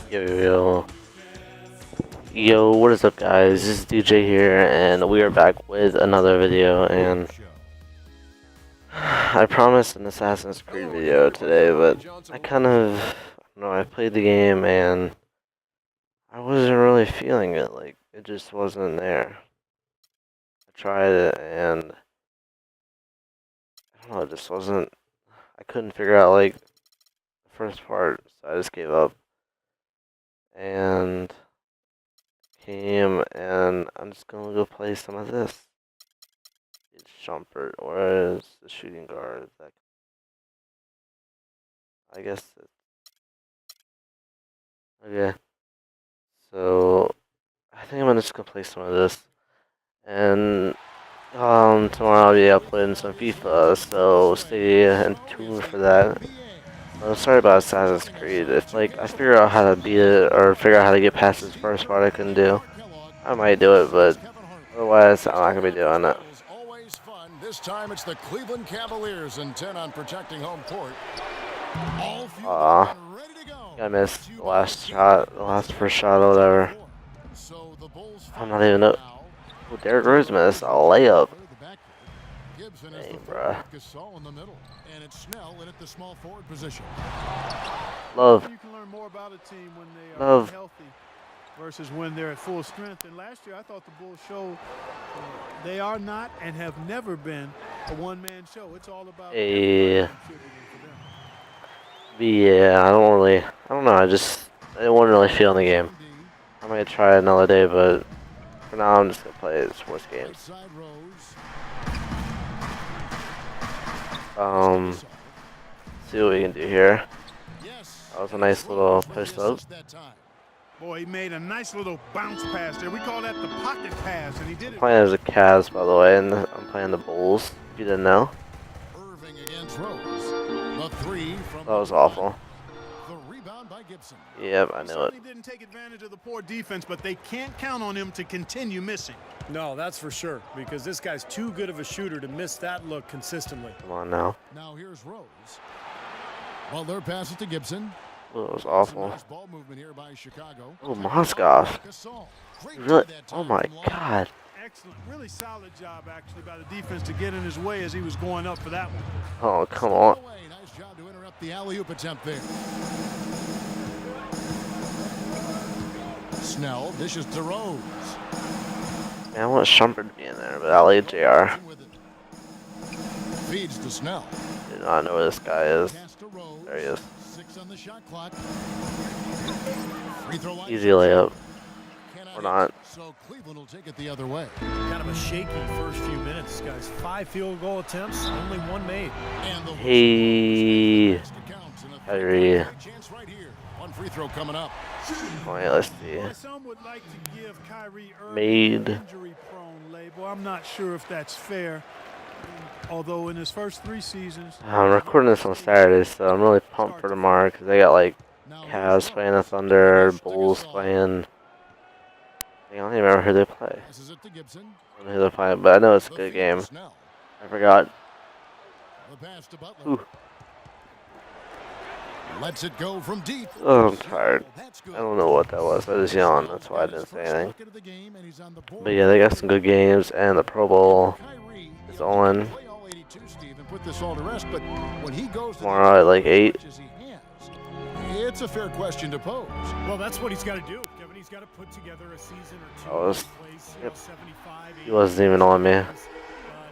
Yo, what is up, guys? This is DJ here, and we are back with another video. And I promised an Assassin's Creed video today, but I I played the game and I wasn't really feeling it. Like, it just wasn't there. I tried it, and I don't know, it just wasn't. I couldn't figure out like the first part, so I just gave up. And and I'm just gonna go play some of this. It's Shumpert, or is the shooting guard? That I guess. Okay, so I think I'm just gonna play some of this, and tomorrow I'll be uploading some FIFA, so stay in tune for that. Sorry about Assassin's Creed. If like I figure out how to beat it or figure out how to get past this first part I couldn't do, I might do it, but otherwise I'm not gonna be doing it. This time it's the Cleveland Cavaliers intent on protecting home court. I missed the last shot, first shot or whatever. I'm not even know. Oh, Derrick Rose missed a layup. Dang, bruh. Love. Versus when they're at full strength. And last year, I thought the Bulls showed they are not and have never been a one-man show. It's all about. Yeah, I don't know. I wasn't really feeling the game. I might try another day, but for now, I'm just gonna play sports games. See what we can do here. That was a nice little post up. Boy, he made a nice little bounce pass there. We call that the pocket pass, and he did it. I'm playing as a Cavs, by the way, and I'm playing the Bulls. If you didn't know. That was awful. Yep, I knew it. He didn't take advantage of the poor defense, but they can't count on him to continue missing. No, that's for sure, because this guy's too good of a shooter to miss that look consistently. Come on now. Now here's Rose. Butler passes to Gibson. Oh, it was awful. Nice ball movement here by Chicago. Oh, Moskov. Really? Oh my God. Excellent, really solid job actually by the defense to get in his way as he was going up for that one. Oh, come on. Nice job to interrupt the alley-oop attempt there. Snell dishes to Rose. Man, I want Shumpert to be in there, but I'll leave JR. Feeds to Snell. Do not know where this guy is. There he is. 6 on the shot clock. Easy layup. Or not. So Cleveland will take it the other way. Kind of a shaky first few minutes, guys. 5 field goal attempts, only 1 made. Hey, Kyrie. One free throw coming up. Alright, let's see. Some would like to give Kyrie Made. Injury-prone label. I'm not sure if that's fair. Although in his first 3 seasons, I'm recording this on Saturday, so I'm really pumped for tomorrow because they got like Cavs playing the Thunder, Bulls playing. I don't even remember who they play. I don't know who they're playing, but I know it's a good game. I forgot. Ooh. Lets it go from deep. Oh, I'm tired. I don't know what that was. I just yawned. That's why I didn't say anything. But yeah, they got some good games, and the Pro Bowl is on. Tomorrow at like 8. It's a fair question to pose. Well, that's what he's got to do, Kevin. He's got to put together a season or 2. Oh, he wasn't even on me.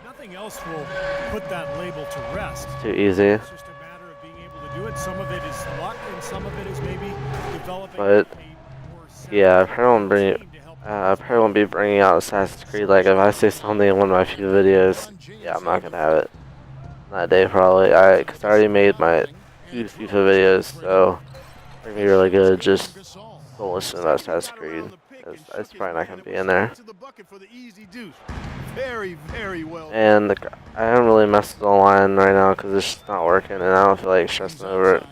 Nothing else will put that label to rest. Too easy. It's just a matter of being able to do it. Some of it is luck, and some of it is maybe developing. But yeah, I probably won't be bringing out Assassin's Creed. Like if I say something in one of my few videos, yeah, I'm not gonna have it that day probably. Cause I already made my 2 FIFA videos, so they're gonna be really good. Just don't listen to Assassin's Creed. It's probably not gonna be in there. And I haven't really messed with the line right now because it's just not working, and I don't feel like stressing over it.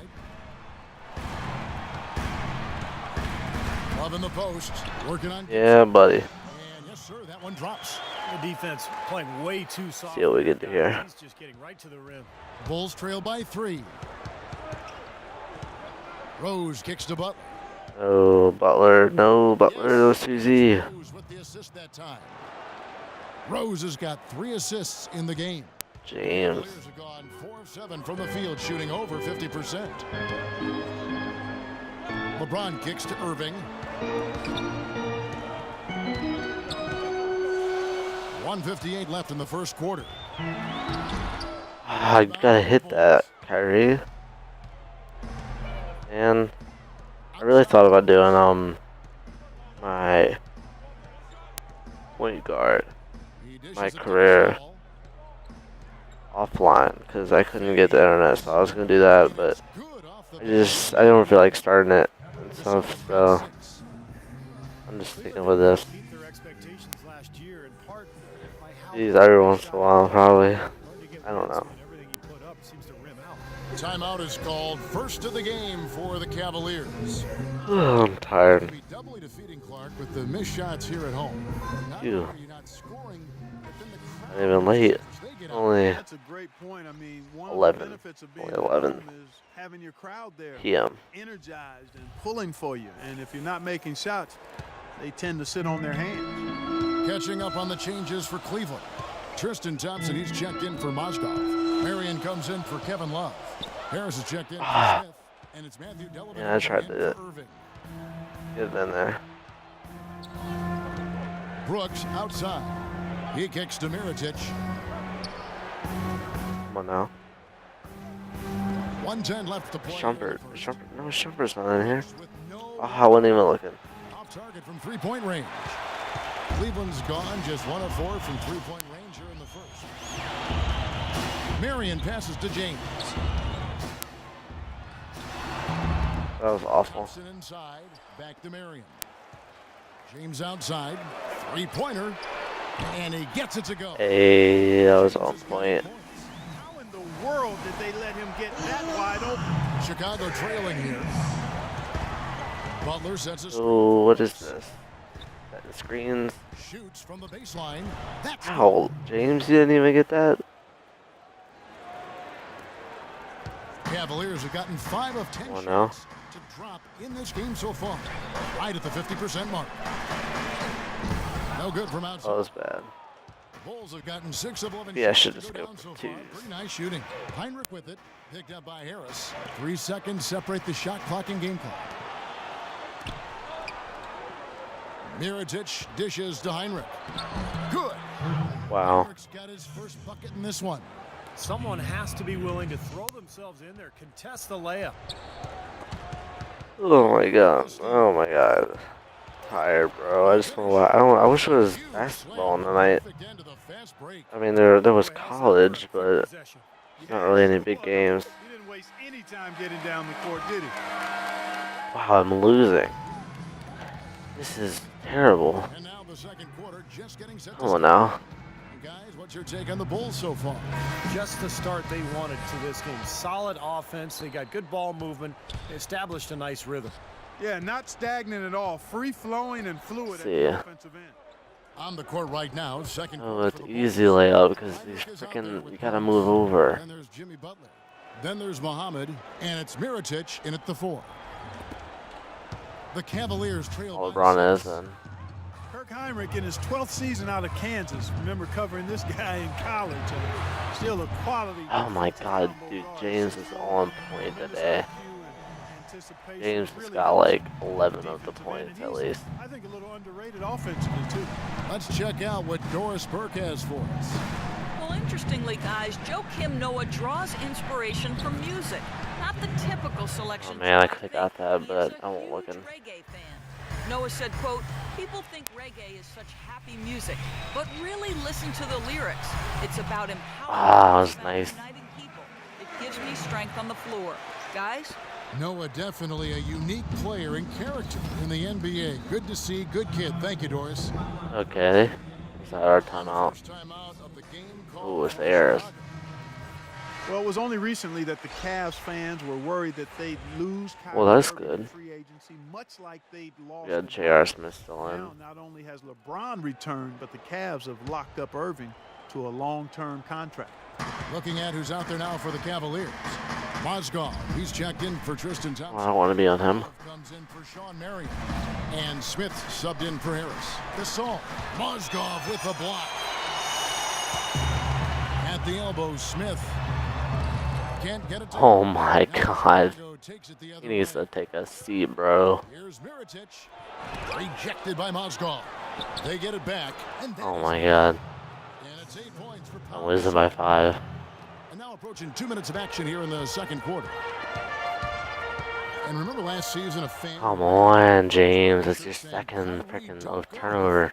Love in the post, working on. Yeah, buddy. And yes, sir, that one drops. The defense playing way too soft. See what we get to here. He's just getting right to the rim. Bulls trail by 3. Rose kicks to Butler. No, Butler. No, Butler. No, Susie. Rose with the assist that time. Rose has got 3 assists in the game. James. Cavaliers have gone 4 of 7 from the field, shooting over 50%. LeBron kicks to Irving. 1:58 left in the first quarter. I gotta hit that, Kyrie. And I really thought about doing my point guard He dishes my it to career Gasol. offline because I couldn't get the internet, so I was gonna do that, but Good off the I don't feel like starting it and stuff, so 6. I'm just sticking with this. Meet their expectations last year in part by how Use every once in a while, probably. hard to get I don't minutes know. when everything you put up seems to rim out. Timeout is called, first of the game for the Cavaliers. I'm tired. Be doubly defeating Clark with the missed shots here at home. Not Ew. only are you not scoring, but then the crowd Not even late. they get out. Only That's a great point. I mean, one of 11. the benefits of being Only at 11. home is having your crowd there, PM. energized and pulling for you. And if you're not making shots, they tend to sit on their hands. Catching up on the changes for Cleveland. Tristan Thompson, he's checked in for Mozgov. Marion comes in for Kevin Love. Harris is checked in for Smith. And it's Matthew Dellavedova Yeah, I tried in to for Irving. get it in there. Brooks outside. He kicks to Mirotic. Come on now. 1:10 left to play. Shumpert. No, Shumpert's not in here. With no Oh, I wasn't even looking. off target from three-point range. Cleveland's gone just 1 of 4 from three-point range here in the first. Marion passes to James. That was awful. Thompson inside, back to Marion. James outside, three-pointer, and he gets it to go. Hey, that was on point. How in the world did they let him get that wide open? Chicago trailing here. Butler sets a Oh, what is this? Setting screens. shoots from the baseline. That's Ow, James, you didn't even get that? Cavaliers have gotten 5 of 10 Come on now. shots to drop in this game so far. Right at the 50% mark. No good from outside. That was bad. Bulls have gotten 6 of 11 Yeah, I shots should to just go go down for so far. twos. Pretty nice shooting. Heinrich with it. Picked up by Harris. 3 seconds separate the shot clock and game clock. Mirotic dishes to Heinrich. Good. Wow. Heinrich's got his first bucket in this one. Someone has to be willing to throw themselves in there, contest the layup. Oh my god. Oh my god. Tired, bro. I just want to. I wish it was basketball tonight. Perfect end to the fast break. I mean, there was college, but Possession. not really any big games. He didn't waste any time getting down the court, did he? Wow, I'm losing. This is terrible. And now the second quarter just getting set to Come on start. now. Guys, what's your take on the Bulls so far? Just the start they wanted to this game. Solid offense. They got good ball movement. They established a nice rhythm. Yeah, not stagnant at all. Free-flowing and fluid at See ya. the offensive end. On the court right now, second Oh, quarter it's for the easy Bulls. layup because these Heinrich is out there freaking with you gotta Thomas. move over. Then there's Jimmy Butler. Then there's Muhammad, and it's Mirotic in at the 4. The Cavaliers trail All by LeBron is 6. and Kirk Heinrich in his 12th season out of Kansas. Remember covering this guy in college. And still a quality. oh my defensive god, combo dude, guard. James is on point Tremendous today. IQ and anticipation. James has Really got knows like 11 of the defensive end, points and at he's, least. I think a little underrated offensively too. Let's check out what Doris Burke has for us. Well, interestingly, guys, Joe Kim Noah draws inspiration from music, not the typical selection. Oh man, I Joe could've got that, He's but a I won't huge looking. reggae fan. Noah said, quote, "People think reggae is such happy music, but really listen to the lyrics. It's about empowerment. Ah, that was it's about nice. uniting people. It gives me strength on the floor. Guys, Noah, definitely a unique player and character in the NBA. Good to see. Good kid. Thank you, Doris. Okay. Is that our timeout? First timeout of the game Ooh, called it's for theirs. Chicago. Well, it was only recently that the Cavs fans were worried that they'd lose Kyrie Well, that's Irving in good. free agency, much like they'd lost. We got in J.R. Smith still in. Now, not only has LeBron returned, but the Cavs have locked up Irving to a long-term contract. Looking at who's out there now for the Cavaliers. Mozgov, he's checked in for Tristan Thompson. I don't want to be on him. Comes in for Sean Marion. And Smith subbed in for Harris. Gasol. Mozgov with the block. At the elbow, Smith can't get it to Oh my god. takes it the other He needs way. to take a seat, bro. Here's Mirotic. Rejected by Mozgov. They get it back. And Oh my god. And it's 8 points for I'm Powell. losing by 5. And now approaching 2 minutes of action here in the second quarter. And remember last season, a fan. Come on, James. It's your second freaking turnover.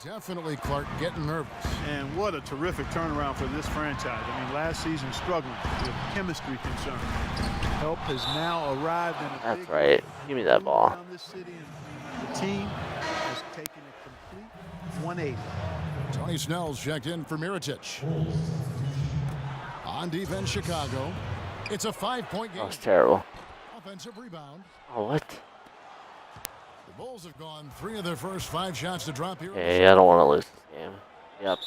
Definitely Clark getting nervous. And what a terrific turnaround for this franchise. I mean, last season struggling with chemistry concerns. Help has now arrived in a That's big right. Give me that ball. around this city, and the team has taken a complete 180. Tony Snell's checked in for Mirotic. On defense, Chicago. It's a 5-point That game. was terrible. Offensive rebound. Oh, what? The Bulls have gone 3 of their first 5 shots to drop here. Okay, I don't want to lose this game. Yep,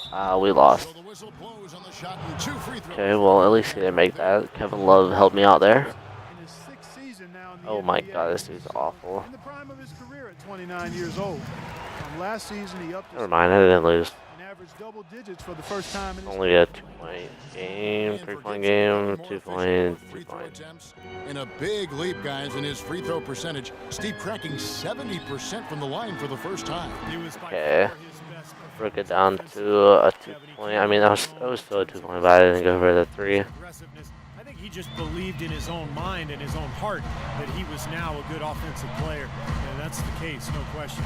we lost. So the whistle blows on the shot and 2 free throws. Okay, well, at least he didn't make that. Kevin Love helped me out there. In his 6th season now in the Oh my NBA, god, this dude's awful. in the prime of his career at 29 years old. From last season, he upped his Never mind, I didn't lose. and averaged double digits for the first time in his Only a 2-point game, 3-point game, 2-point, 3-point. attempts. And a big leap, guys, in his free throw percentage. Steve cracking 70% from the line for the first time. He was by Okay. far his best Broke it down to a 2-point. I mean, that was still a 2-point, but I didn't go for the 3. aggressiveness. I think he just believed in his own mind and his own heart that he was now a good offensive player. And that's the case, no question.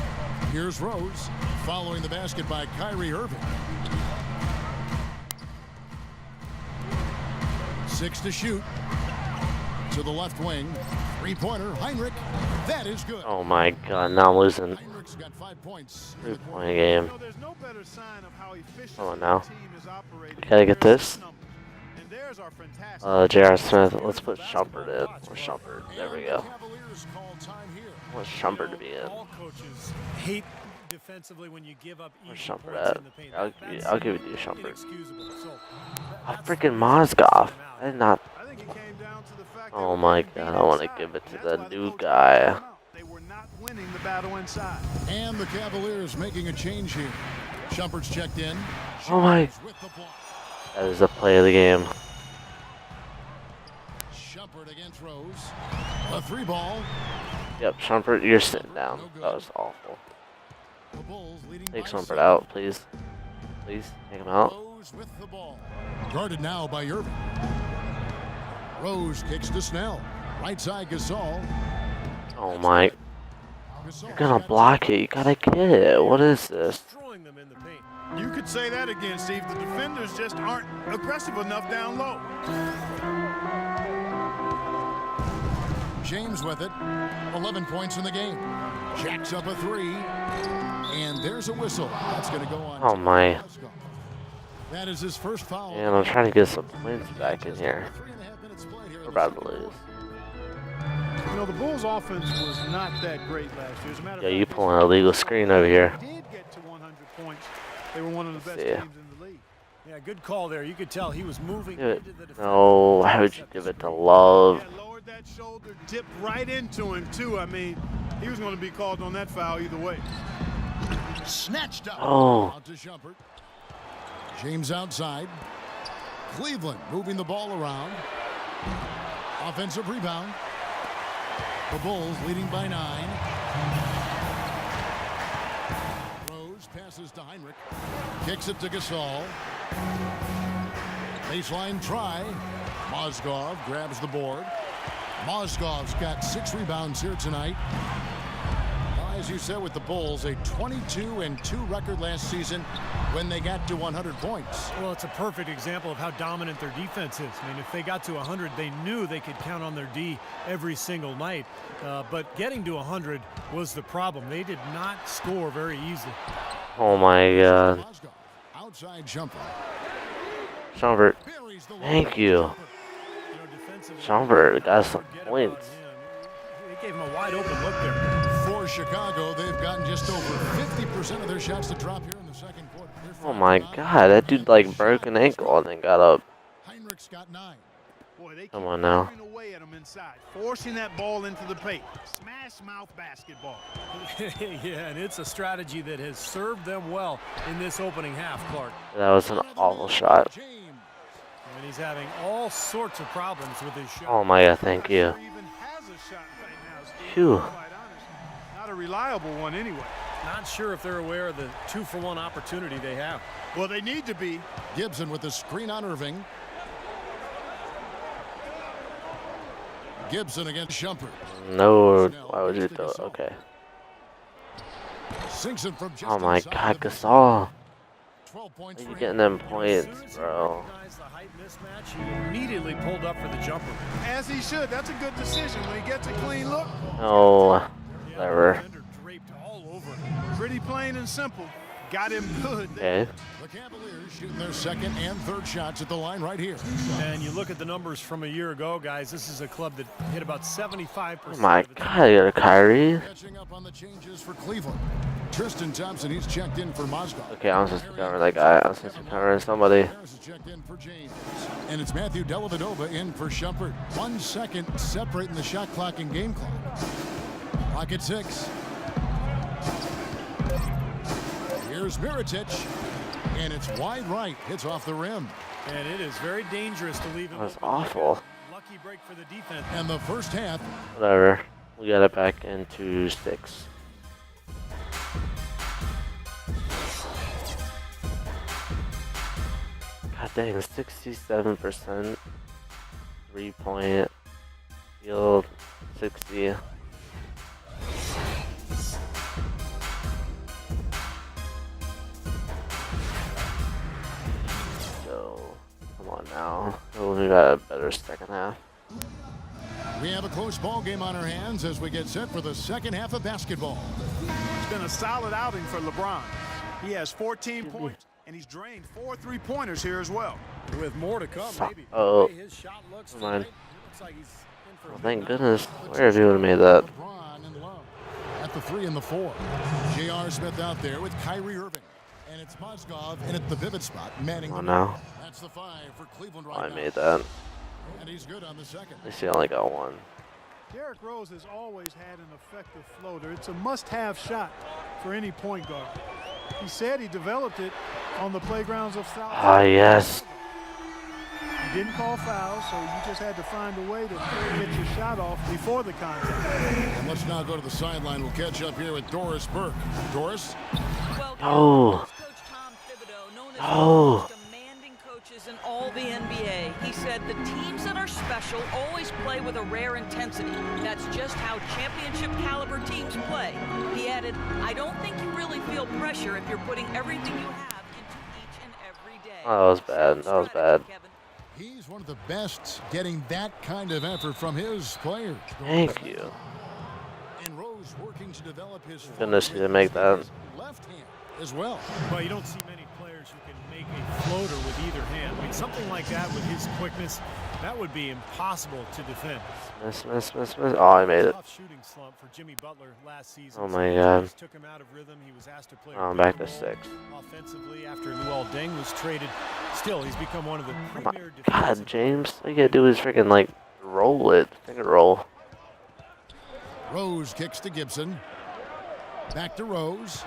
Here's Rose, following the basket by Kyrie Irving. 6 to shoot. To the left wing. 3-pointer, Heinrich. That is good. Oh my god, now I'm losing. Heinrich's got 5 points. in the quarter. 3-point game. So there's no better sign of how efficient Come on now. the team is operating. Gotta get this. And there's our fantastic J.R. Smith, let's put Shumpert in. Where's Shumpert? There we go. Cavaliers call time here. I want Shumpert to be in. All coaches hate defensively when you give up Where's easy Shumpert points at? in the paint. I'll give it to you, Shumpert. Inexcusable. So, Oh, that's freaking the reason Mozgov. they took him I out. did not. I think it came down to the fact Oh they my were beat god, I want to inside, give it to and the that's why new coach guy. called them out. They were not winning the battle inside. And the Cavaliers making a change here. Shumpert's checked in. Oh my. With the block. That is the play of the game. Shumpert against Rose. A 3-ball. Yep, Shumpert, you're sitting down. That was awful. The Bulls leading Take by Shumpert 7. out, please. Please, take him out. Rose with the ball. Guarded now by Irving. Rose kicks to Snell. Right side Gasol. Oh my. Gasol's You're gonna got block it. You gotta get it. What is this? Destroying them in the paint. You could say that again, Steve. The defenders just aren't aggressive enough down low. James with it. 11 points in the game. Jacks up a 3. And there's a whistle. That's going to go on. Oh my. That is his first foul. Man, I'm trying to get some points back in here. 3.5 minutes played here in We're the about to second lose. You know, the Bulls' offense was not that great last year. As a matter of Yo, fact, you pulling an illegal screen over here. they did get to 100 points. They were one of the best see. teams in the league. Yeah, good call there. You could tell he was moving Give it. into the defense. No, why would you give it to Love? Yeah, lowered that shoulder, dipped right into him, too. I mean, he was going to be called on that foul either way. Snatched up. Oh. Out to Shumpert. James outside. Cleveland moving the ball around. Offensive rebound. The Bulls leading by 9. Rose passes to Heinrich. Kicks it to Gasol. Baseline try. Mozgov grabs the board. Mozgov's got 6 rebounds here tonight. Now, as you said with the Bulls, a 22-2 record last season when they got to 100 points. Well, it's a perfect example of how dominant their defense is. I mean, if they got to 100, they knew they could count on their D every single night. But getting to 100 was the problem. They did not score very easily. Oh my god. Mozgov, outside jumper. Shumpert, Buries the thank you. You know, defensively, Shumpert got some forget about points. him. They gave him a wide open look there. For Chicago, they've gotten just over 50% of their shots to drop here in the second quarter. They're Oh my god, that dude like broke an ankle and then got up. Heinrich's got 9. Boy, they Come keep on now. hammering away at him inside, forcing that ball into the paint. Smash mouth basketball. Yeah, and it's a strategy that has served them well in this opening half, Clark. That was an awful shot. James. And he's having all sorts of problems with his shot. Oh my god, thank you. He even has a shot right now, Steve, Phew. to be quite honest. Not a reliable one anyway. Not sure if they're aware of the 2-for-1 opportunity they have. Well, they need to be. Gibson with the screen on Irving. Gibson against Shumpert. No, why would you throw? Okay. Sinks it from just Oh my inside god, the- Gasol. 12 points Are for you him. getting them As points, soon as he bro? recognized the height mismatch, he immediately pulled up for the jumper. As he should. That's a good decision. When he gets a clean look, No. The Whatever. defender draped all over him. pretty plain and simple. Got him good. Okay. The Cavaliers shooting their second and third shots at the line right here. And you look at the numbers from a year ago, guys, this is a club that hit about 75% Oh my of its god, you got a Kyrie. Catching up on the changes for Cleveland. Tristan Thompson, he's checked in for Mozgov. Okay, I'm supposed to cover that guy. I'm supposed to cover somebody. Harris is checked in for James. And it's Matthew Dellavedova in for Shumpert. 1 second separating the shot clock and game clock. Clock at 6. Here's Mirotic. And it's wide right. Hits off the rim. And it is very dangerous to leave it That was open. awful. Lucky break for the defense. And the first half, Whatever. We got it back into 6. God dang, 67% 3-point field, 60. So, come on now. Oh, we got a better second half. we have a close ball game on our hands as we get set for the second half of basketball. It's been a solid outing for LeBron. He has 14 points, and he's drained 4 3-pointers here as well. With more to come, maybe. Oh. The way his shot looks Come on. tonight, it looks like he's in for a Oh, big thank night. goodness. Where have you would have made that? LeBron and Love at the 3 and the 4. J.R. Smith out there with Kyrie Irving. And it's Mozgov in at the pivot spot, manning Come the on ball. now. That's the 5 for Cleveland Oh, right I now. made that. And he's good on the second. At least he only got one. Derrick Rose has always had an effective floater. It's a must-have shot for any point guard. He said he developed it on the playgrounds of South. Ah, yes. He didn't call fouls, so you just had to find a way to get your shot off before the contact. And let's now go to the sideline. We'll catch up here with Doris Burke. Doris? Well, No. Coach Tom Thibodeau, known as No. one of the most demanding coaches in all the NBA, he said the teams that are special always play with a rare intensity. That's just how championship caliber teams play. He added, I don't think you really feel pressure if you're putting everything you have into each and every day. Oh, that was bad. That was bad. Kevin. He's one of the best getting that kind of effort from his players. Thank you. And Rose working to develop his Goodness, he foot didn't make that. with his left hand as well. Well, you don't see many players who can make a floater with either hand. I mean, something like that with his quickness, that would be impossible to defend. Miss. Oh, I made it. Tough shooting slump for Jimmy Butler last season. Oh my God. Just took him out of rhythm. He was asked to play. Oh, I'm back to pick and 6. roll offensively after Luol Deng was traded. Still, he's become one of the Oh my premier God, defensive James. All you gotta do is freaking, like, roll it. Finger roll. Rose kicks to Gibson. Back to Rose.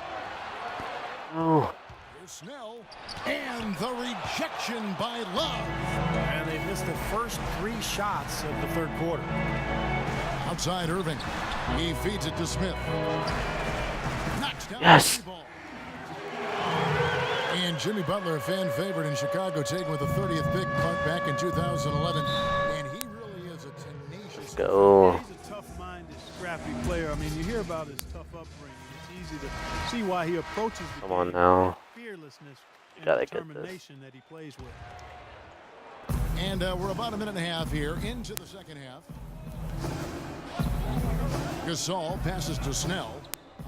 Oh, Here's Snell. And the rejection by Love. And they missed the first 3 shots of the third quarter. Outside Irving. He feeds it to Smith. Knocks down Yes. the ball. And Jimmy Butler, a fan favorite in Chicago, taken with the 30th pick back in 2011. And he really is a tenacious. go. He's a tough-minded, scrappy player. I mean, you hear about his tough upbringing. It's easy to see why he approaches the Come on game now. with fearlessness and Gotta get this. determination that he plays with. And we're about a minute and a half here into the second half. Gasol passes to Snell.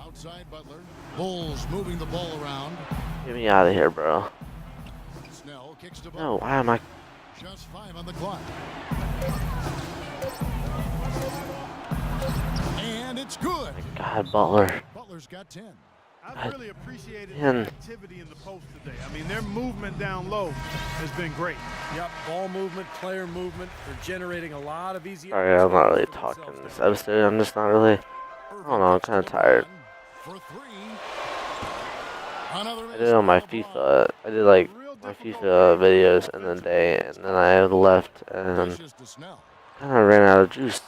Outside Butler. Bulls moving the ball around. Get me out of here, bro. Snell kicks to Butler. No, why am I? Just 5 on the clock. And it's good. God, Butler. Butler's got 10. I've really appreciated Man. the activity in the post today. I mean, their movement down low has been great. Yep, ball movement, player movement. They're generating a lot of easy. Sorry, I'm not really talking this episode. I'm just not really. I don't know. I'm kind of tired. For three. Another I did it on my FIFA. I did like my FIFA videos in the day, and then I left and Dishes to Snell. kind of ran out of juice.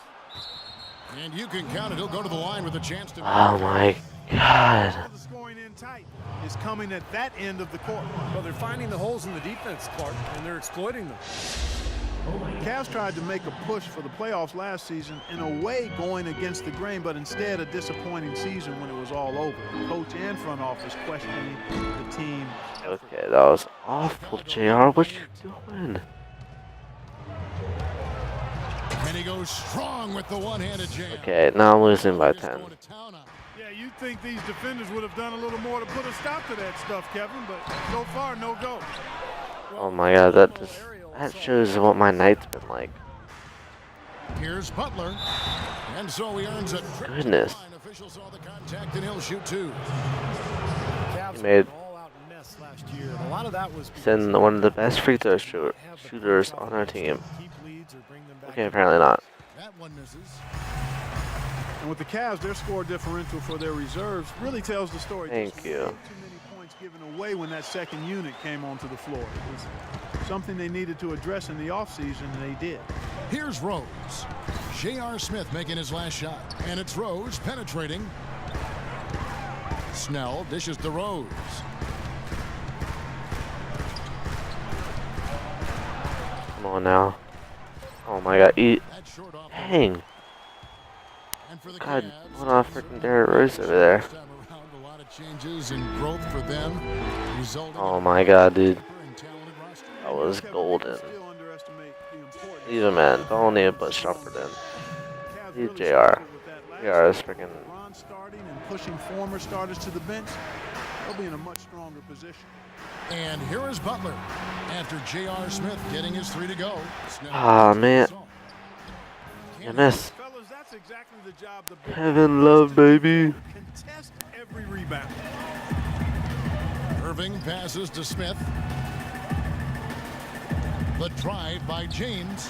And you can count it. He'll go to the line with a chance to. Oh my god. The scoring in tight is coming at that end of the court. Well, they're finding the holes in the defense, Clark, and they're exploiting them. Cavs tried to make a push for the playoffs last season, in a way going against the grain, but instead a disappointing season when it was all over. Coach and front office questioning the team. Okay, that was awful, JR. What you doing? And he goes strong with the one-handed jam. Okay, now I'm losing by 10. Going to town on it. Yeah, you'd think these defenders would have done a little more to put a stop to that stuff, Kevin, but so far, no go. Oh my god, that shows what my night's been like. Here's Butler. And so he earns a trip to the Goodness. line. Official saw the contact and he'll shoot two. Cavs He made- were an all-out mess last year, and a lot of that was He's in one of the best free throw shooters on our team. keep leads or bring them back. Okay, apparently not. That one misses. And with the Cavs, their score differential for their reserves really tells the story. Thank Just you. way too many points given away when that second unit came onto the floor. It was something they needed to address in the offseason, and they did. Here's Rose. J.R. Smith making his last shot. And it's Rose penetrating. Snell dishes to Rose. Come on now. Oh my god, eat. That's short off. Dang. And for the God, Cavs, went off freaking Derrick Rose over there. this time around, a lot of changes and growth for them, resulting Oh in my god, dude. a deeper and talented roster. That was Kevin, golden. still underestimate the importance. Even man, don't need to put Shumpert in. Cavs Leave really JR. struggled with that last JR is year. freaking. Ron starting and pushing former starters to the bench, they'll be in a much stronger position. And here is Butler. After J.R. Smith getting his three to go. Snell Ah, man. Can't You miss. Fellas, that's exactly the job the big Kevin Love, baby. contest every rebound. Irving passes to Smith. The drive by James.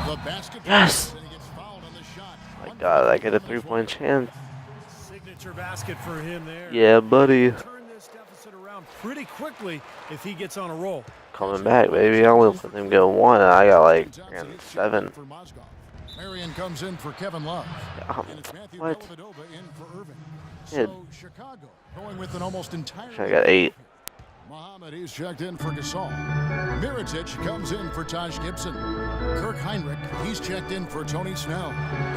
The basket. Yes. And he gets fouled on the shot. My god, I get a 3-point chance. Signature basket for him there. Yeah, buddy. Turn this deficit around pretty quickly if he gets on a roll. Coming back, baby. I only let them go one, and I got like Thompson hits 7. for Mozgov. Marion comes in for Kevin Love. And it's Matthew What? Dellavedova in for Irving. Kid. So Chicago going with an almost entire. I got 8. Mohamed, he's checked in for Gasol. Mirotic comes in for Taj Gibson. Kirk Heinrich, he's checked in for Tony Snell.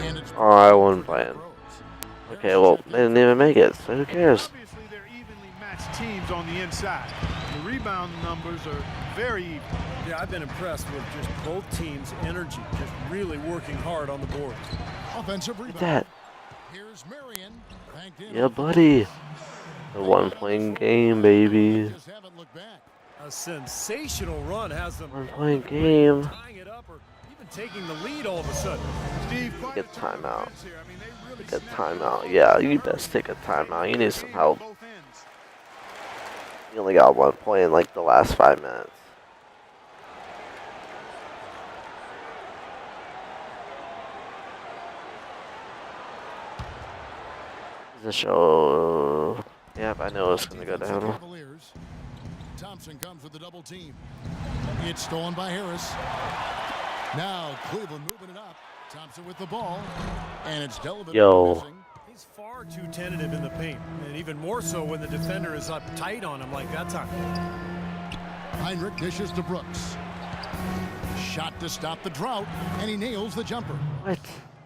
And it's Oh, I wasn't playing. Okay, well, they didn't even make it, so who cares? Obviously, they're evenly matched teams on the inside. The rebound numbers are very even. Yeah, I've been impressed with just both teams' energy, just really working hard on the boards. offensive Look rebound. at that. Here's Marion. Banked in. Yeah, buddy. The 1-point game, baby. Just haven't looked back. A sensational run has them 1-point game. tying it up or even taking the lead all of a sudden. Steve, quite Get a turn of timeout. events here. I mean, they really Take a snapped timeout. it Yeah, you best take a timeout. You need some help. Both ends. You only got 1 point in like the last 5 minutes. The show. Yep, I know it's gonna go down. Cavaliers. Thompson comes with the double team. It's stolen by Harris. Now Cleveland moving it up. Thompson with the ball. And it's Dellavedova Yo. missing. He's far too tentative in the paint, and even more so when the defender is up tight on him like that time. Heinrich dishes to Brooks. Shot to stop the drought, and he nails the jumper. What?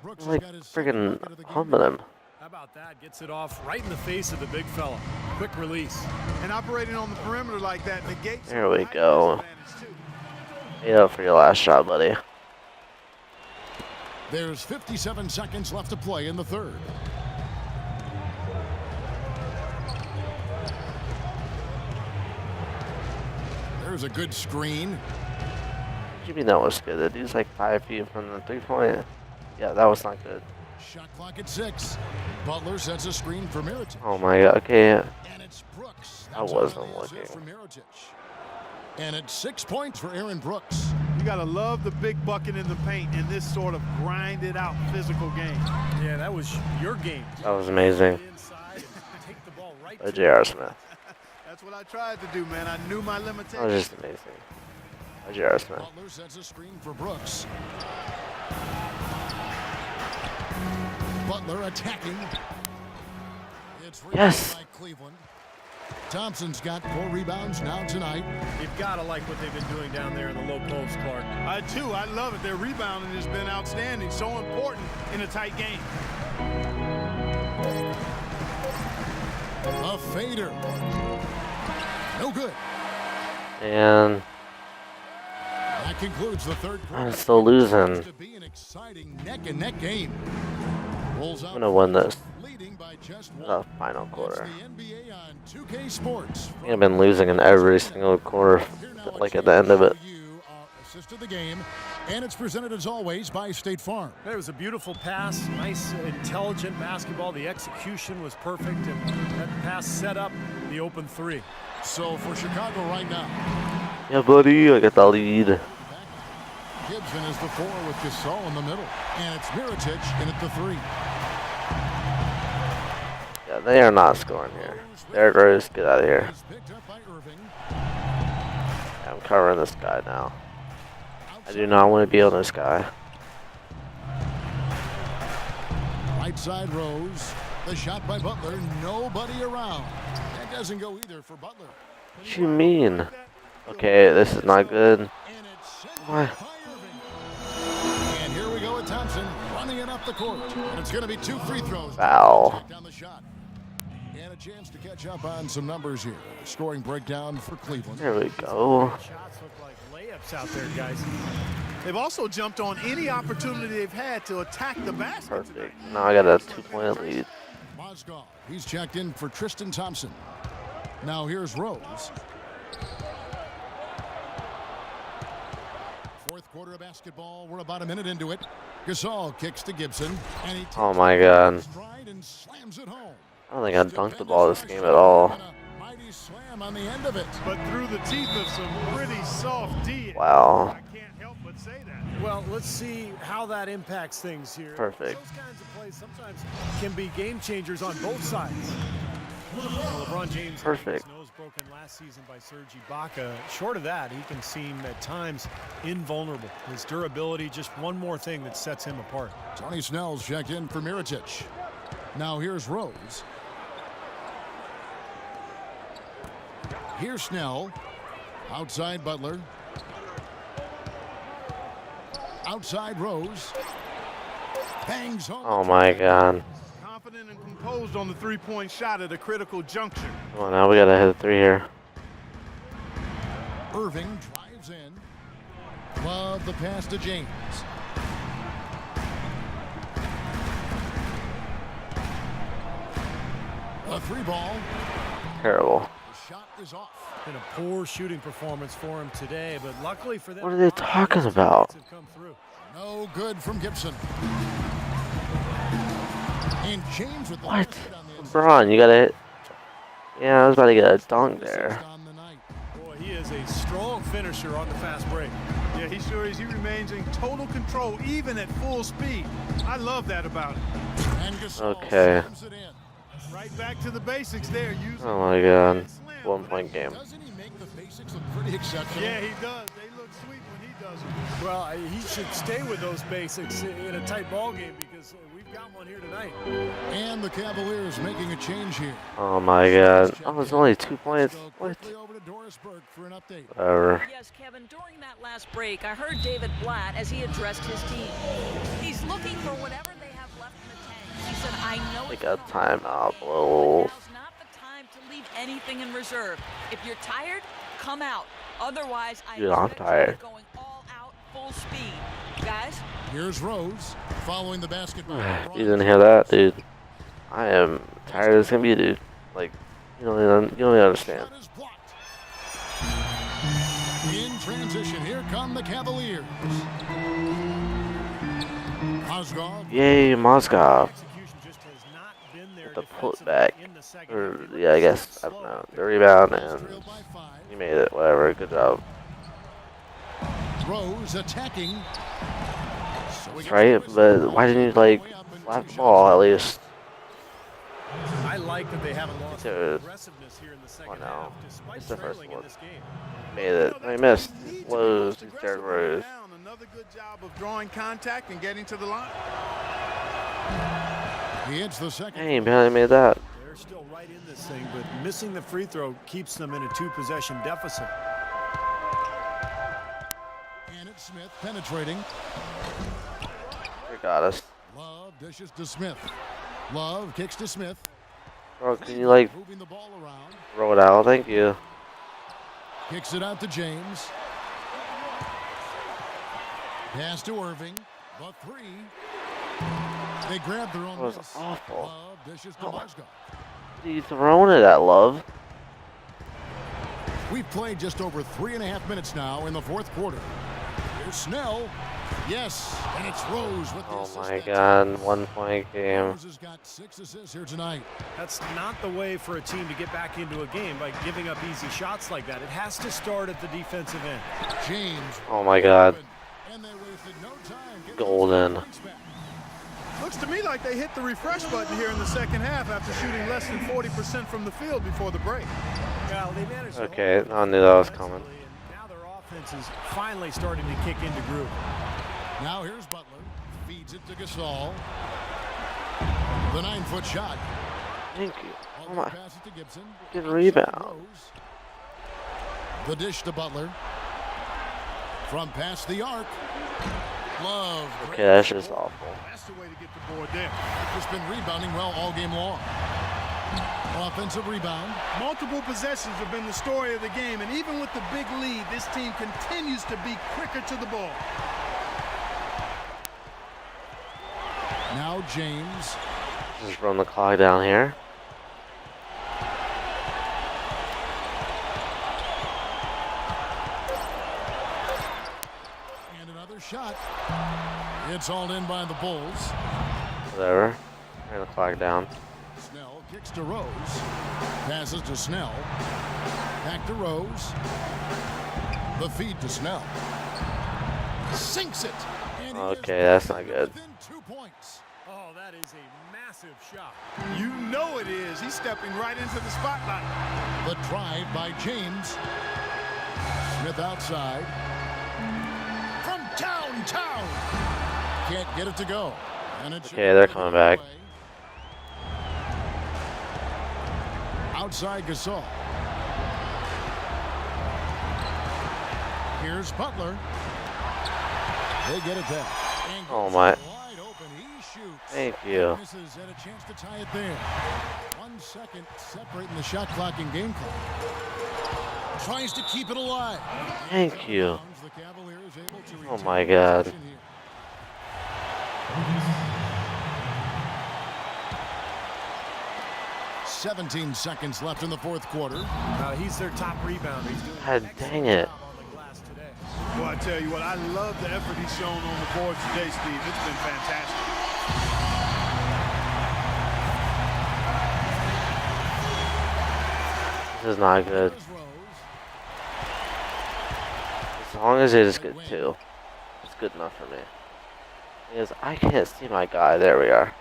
Brooks I'm has like got his second friggin' bucket of the game. humping him. How about that? Gets it off right in the face of the big fella. Quick release. And operating on the perimeter like that negates. There we the height go. disadvantage, too. Made up for your last shot, buddy. There's 57 seconds left to play in the third. There's a good screen. What do you mean that was good? The dude's like 5 feet from the 3-point. Yeah, that was not good. Shot clock at 6. Butler sets a screen for Mirotic. Oh my god, okay. And it's Brooks. I That's wasn't how it is looking. for Mirotic. And it's 6 points for Aaron Brooks. You got to love the big bucket in the paint in this sort of grinded out physical game. Yeah, that was your game. That was amazing. Inside and take the ball right By to J.R. Smith. That's what I tried to do, man. I knew my That was limitations. just amazing. By J.R. Smith. Butler sets a screen for Brooks. Butler attacking. It's Yes. by Cleveland. Thompson's got 4 rebounds now tonight. You've got to like what they've been doing down there in the low post, Clark. I do. I love it. Their rebounding has been outstanding. So important in a tight game. A fader. No good. And That concludes the third quarter. I'm still losing. To be an exciting neck-and-neck game. Rolls I'm out gonna win this. leading by just The 1. final It's quarter. the NBA on 2K Sports. I think I've been losing in every single quarter, Here now, a like at the end of it. chance for you, assist of the game, and it's presented as always by State Farm. It was a beautiful pass, nice, intelligent basketball. The execution was perfect, and that pass set up the open 3. So for Chicago right now, Yeah, buddy, I got the lead. Gibson is the 4 with Gasol in the middle, and it's Mirotic in at the 3. Yeah, they are not scoring here. Derrick Rose, get out of here. Is picked up by Irving. I'm covering this guy now. I do not want to be on this guy. Right side Rose. The shot by Butler. Nobody around. That doesn't go either for Butler. What you mean? Okay, this is not good. And it's sent Why? by Irving. And here we go with Thompson running it up the court. And it's going to be 2 free throws. Foul. Check down the shot. And a chance to catch up on some numbers here. Scoring breakdown for Cleveland. There we go. Shots look like layups out there, guys. They've also jumped on any opportunity they've had to attack the basket. Perfect. Now I got a 2-point lead. Mozgov. He's checked in for Tristan Thompson. Now here's Rose. Fourth quarter of basketball. We're about a minute into it. Gasol kicks to Gibson, and he takes Oh my god. stride and slams it home. I don't think I dunked the ball this game at all. And a mighty slam on the end of it. But through the teeth of some pretty soft D. Wow. I can't help but say that. Well, let's see how that impacts things here. Perfect. Those kinds of plays sometimes can be game changers on both sides. LeBron James had Perfect. his nose broken last season by Serge Ibaka. Short of that, he can seem at times invulnerable. His durability, just one more thing that sets him apart. Tony Snell's checked in for Mirotic. Now here's Rose. Here's Snell. Outside Butler. Outside Rose. Bangs home. Oh my god. Confident and composed on the three-point shot at a critical juncture. Come on, now we gotta hit a 3 here. Irving drives in. Love the pass to James. A 3-ball. Terrible. The shot is off. Been a poor shooting performance for him today, but luckily for them, What are they talking about? have come through. No good from Gibson. And James with the What? basket on the inside. LeBron, you gotta hit. Yeah, I was about to get a dunk Assist there. on the night. Boy, he is a strong finisher on the fast break. Yeah, he sure is. He remains in total control, even at full speed. I love that about him. And Gasol Okay. slams it in. Right back to the basics there. Using Oh my god. slam. 1-point game. Doesn't he make the basics look pretty exceptional? Yeah, he does. They look sweet when he does them. Well, he should stay with those basics in a tight ball game because we've got one here tonight. And the Cavaliers making a change here. Oh my god. Oh, it's only 2 points. So What? quickly over to Doris Burke for an update. Whatever. Yes, Kevin, during that last break, I heard David Blatt as he addressed his team. He's looking for whatever they have left in the tank. He said, I know Take it's a not timeout, but bro. now's not the time to leave anything in reserve. If you're tired, come out. Otherwise, I Dude, I'm expect you tired. going all out, full speed. Guys, Here's Rose following the basketball. You didn't hear that, dude. I am tired as can be, dude. Like, you don't even understand. Shot is blocked. In transition, here come the Cavaliers. Mozgov. Yay, Mozgov. Execution just has not been got the putback, or yeah, I guess I don't know, the rebound, and you made it. Whatever, good job. Rose attacking. That's right, but why didn't you like slap the ball at least? I like that they haven't lost Dude. aggressiveness here in the second Oh, no. half, despite It's the first trailing in one. this game. Made it. I missed. Blows to Derrick Rose. Another good job of drawing contact and getting to the line. He hits the second. Dang, he barely made that. They're still right in this thing, but missing the free throw keeps them in a 2-possession deficit. And it's Smith penetrating. You got us. Love dishes to Smith. Love kicks to Smith. Bro, can you like Moving the ball around. throw it out? Thank you. Kicks it out to James. Pass to Irving. The three. They grab their own That was miss. awful. Love dishes to Oh. Mozgov. What are you throwing it at, Love? We've played just over 3.5 minutes now in the fourth quarter. Here's Snell. Yes, and it's Rose with the Oh assist my that god, time. 1 point game. Rose has got 6 assists here tonight. That's not the way for a team to get back into a game by giving up easy shots like that. It has to start at the defensive end. James. Oh my god. And they wasted no time getting Golden. those points back. Looks to me like they hit the refresh button here in the second half after shooting less than 40% from the field before the break. Well, they managed to Okay, hold I knew that was defensively, coming. and now their offense is finally starting to kick into groove. Now here's Butler. Feeds it to Gasol. The 9-foot shot. Thank you. Oh Butler my. passes to Gibson. Good Outside rebound. Rose. The dish to Butler. From past the arc. Love. Okay, that's just awful. That's the way to get the board there. Just been rebounding well all game long. Offensive rebound. Multiple possessions have been the story of the game, and even with the big lead, this team continues to be quicker to the ball. Now James. Just run the clock down here. And another shot. It's hauled in by the Bulls. Whatever. Turn the clock down. Snell kicks to Rose. Passes to Snell. Back to Rose. The feed to Snell. Sinks it. And he Okay, is that's not good. within 2 points. Oh, that is a massive shot. You know it is. He's stepping right into the spotlight. The drive by James. Smith outside. From downtown. Can't get it to go. And it's Okay, they're coming back. Outside Gasol. Here's Butler. They get it back. And Oh goes my. wide open. He shoots. Thank you. Misses and a chance to tie it there. 1 second separating the shot clock and game clock. Tries to keep it alive. Thank you. The Cavaliers able to Oh retain my god. possession here. 17 seconds left in the fourth quarter. He's their top rebounder. He's doing God an dang excellent it. job on the glass today. Well, I tell you what, I love the effort he's shown on the board today, Steve. It's been fantastic. This is not good. There's Rose. As long as they just get 2, it's good enough for me. Because I can't see my guy. There we are.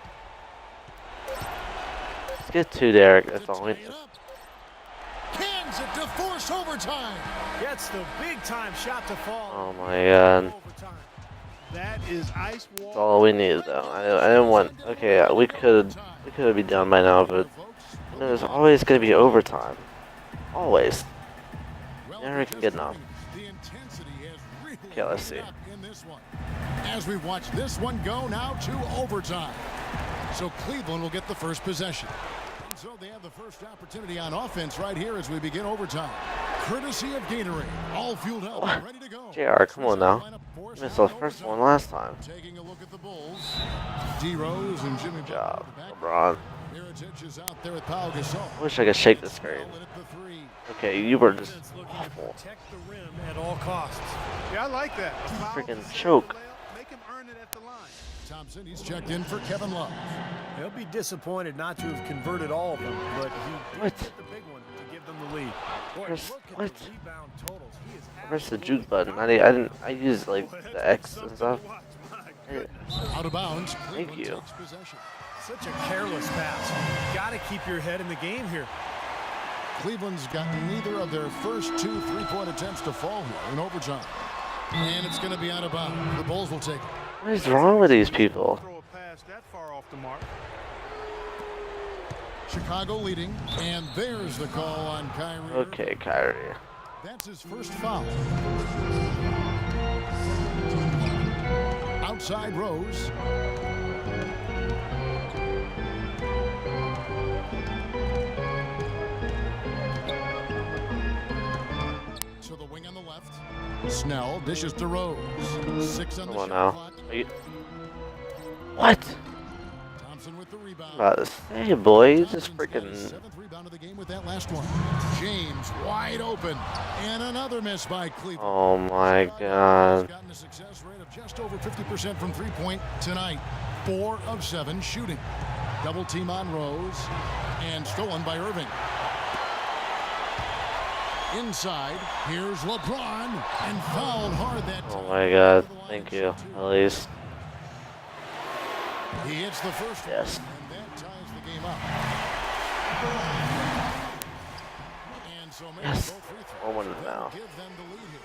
Let's get 2, Derek. That's all we To tie need. it up. Cans it to force overtime. Gets the big-time shot to fall. Oh my god. Overtime. That is ice wall. That's all we need, though. I didn't want. Okay, we could be done by now, but there's always gonna be overtime. Always. Never can get enough. The intensity has really Okay, let's see. heated up in this one. As we watch this one go now to overtime. So Cleveland will get the first possession. And so they have the first opportunity on offense right here as we begin overtime. Courtesy of Gatorade. All fueled up and ready to go. JR, come on now. You missed the first one last time. Taking a look at the Bulls. D Rose and Jimmy Good job, Butler at the back. LeBron. Mirotic is out there with Pau Gasol. Wish I could shake the screen. Allen at the three. Okay, you were just Defense looking to awful. protect the rim at all costs. Yeah, I like that. Freaking choke. Make him earn it at the line. Thompson, he's checked in for Kevin Love. He'll be disappointed not to have converted all of them, but he did What? get the big one to give them the lead. Boy, Press- look at what? the rebound totals. He is Where's the juke button? I used like the X and stuff. Out of bounds. Thank Cleveland you. takes possession. such a careless pass. Got to keep your head in the game here. Cleveland's got neither of their first 2 3-point attempts to fall here in overtime. And it's going to be out of bounds. The Bulls will take it. What is wrong with these people? Throw a pass that far off the mark. Chicago leading, and there's the call on Kyrie. Okay, Kyrie. That's his first foul. Outside Rose. To the wing on the left. Snell dishes to Rose. 6 on the Come on shot now. clock. Are you... What? Thompson with the rebound. About to say, boy, you just Thompson's got freaking. his 7th rebound of the game with that last one. James wide open, and another miss by Cleveland. Oh my Chicago God. has gotten a success rate of just over 50% from three-point tonight. 4 of 7 shooting. Double team on Rose, and stolen by Irving. Inside, here's LeBron, and fouled hard that time. Oh my God. Thank you. At least. He hits the first Yes. one, and that ties the game up. And so maybe Yes. both free throws 1-1 will now. give them the lead here.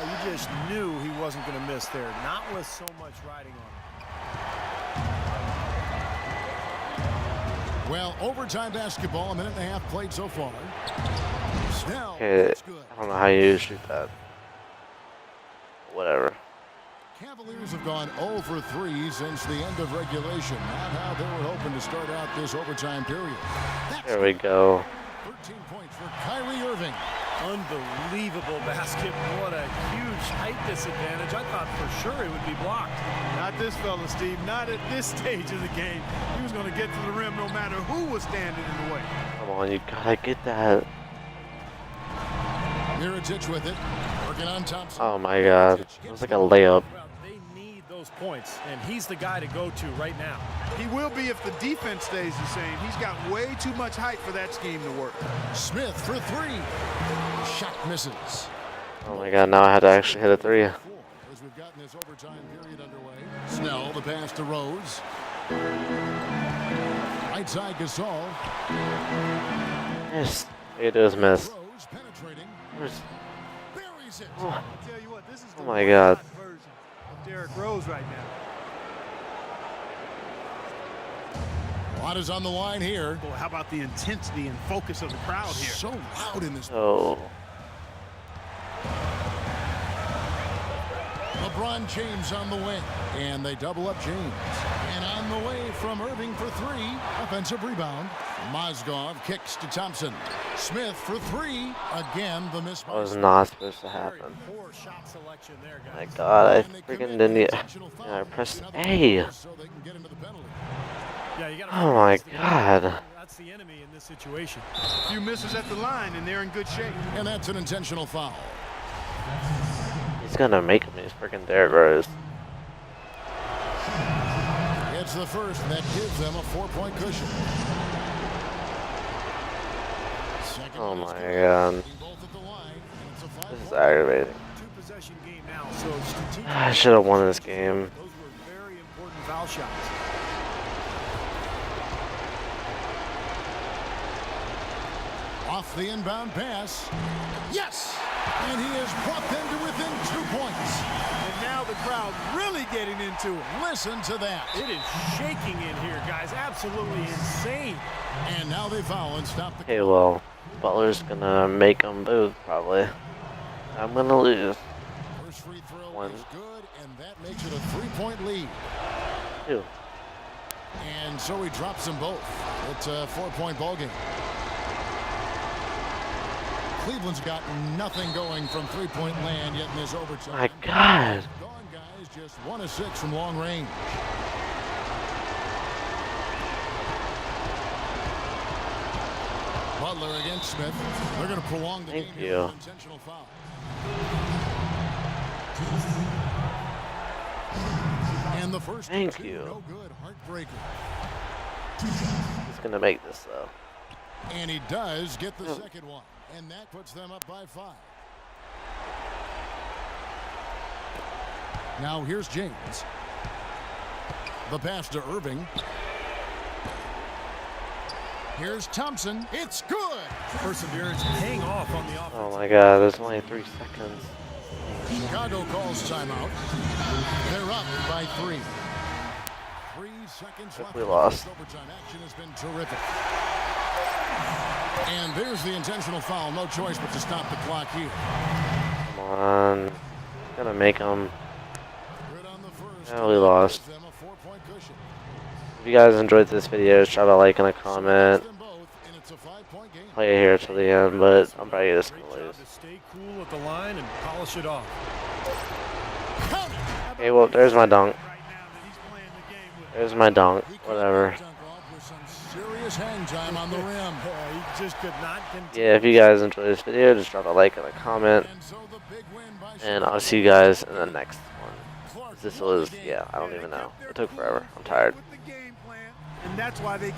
You just knew he wasn't going to miss there, not with so much riding on him. Well, overtime basketball, a minute and a half played so far. Snell, Okay, that's good. I don't know how you shoot that. Whatever. Cavaliers have gone 0 for 3 since the end of regulation. Not how they were hoping to start out this overtime period. That's There we go. 13 points for Kyrie Irving. Unbelievable basket. What a huge height disadvantage. I thought for sure it would be blocked. Not this fella, Steve. Not at this stage of the game. He was going to get to the rim no matter who was standing in the way. Come on, you gotta get that. Mirotic with it. Working on Thompson. Oh my God. It was like a layup. Well, they need those points, and he's the guy to go to right now. He will be if the defense stays the same. He's got way too much height for that scheme to work. Smith for 3. Shot misses. Oh my God, now I had to actually hit a 3. As we've gotten this overtime period underway. Snell, the pass to Rose. Right side Gasol. Yes. It is miss. Rose penetrating. Where's- Buries it. Oh, I'll tell you what, this is the Oh my God. one-shot version of Derrick Rose right now. A lot is on the line here. Boy, how about the intensity and focus of the crowd here? So loud in this. so. LeBron James on the wing. And they double up James. And on the way from Irving for 3. Offensive rebound. Mozgov kicks to Thompson. Smith for 3. Again, the miss. That was not supposed to happen. Poor shot selection there, My guys. God, I And they freaking commit didn't. intentional Yeah, I foul. pressed Another A. so they can get into the penalty. Yeah, you gotta Oh my recognize the enemy. God. That's the enemy in this situation. A few misses at the line, and they're in good shape. And that's an intentional foul. He's gonna make him. He's freaking Derrick Rose. It's the first, and that gives them a 4-point cushion. Second Oh one is my good. God. Both at the line, and it's a This is 5-point. aggravating. Two-possession game now, so strategic. I should have won this game. Those were very important foul shots. Off the inbound pass. Yes! And he has brought them to within 2 points. And now the crowd really getting into it. Listen to that. It is shaking in here, guys. Absolutely insane. And now they foul and stop the Okay, well, Butler's gonna make them both, probably. I'm gonna lose. first free throw One. is good, and that makes it a 3-point lead. 2. And so he drops them both. It's a 4-point ball game. Cleveland's got nothing going from 3-point land yet in this overtime. My God. Gone, guys, just 1 of 6 from long range. Butler against Smith. They're going to prolong the Thank game you. here with an intentional foul. And And the first Thank two, you. no good. Heartbreaker. He's gonna make this though. And he does get the second one. And that puts them up by 5. Now here's James. The pass to Irving. Here's Thompson. It's good. Perseverance paying off on the offense. Oh my god, there's only 3 seconds. Chicago calls timeout. They're up by 3. 3 seconds left. We lost. Overtime action has been terrific. And there's the intentional foul. No choice but to stop the clock here. Come on. Gonna make them. Good on the first. Yeah, we lost. Gives them a 4-point cushion. If you guys enjoyed this video, drop a like and a comment. Them both, and it's a 5-point game. Play it here till the end, but I'm probably just Great gonna job lose. to stay cool at the line and polish it off. Count it. Okay, well, there's my dunk. Right now that he's playing the game with. There's my dunk. He kicked Whatever. that dunk off with some serious hang time on the rim. Yeah, he just could not continue. Yeah, if you guys enjoyed this video, just drop a like and a comment. And so the big win by And I'll see you guys in the next one. Clark This won the was, game. yeah, I don't even know. It took forever. I'm tired. With the game plan, and that's why they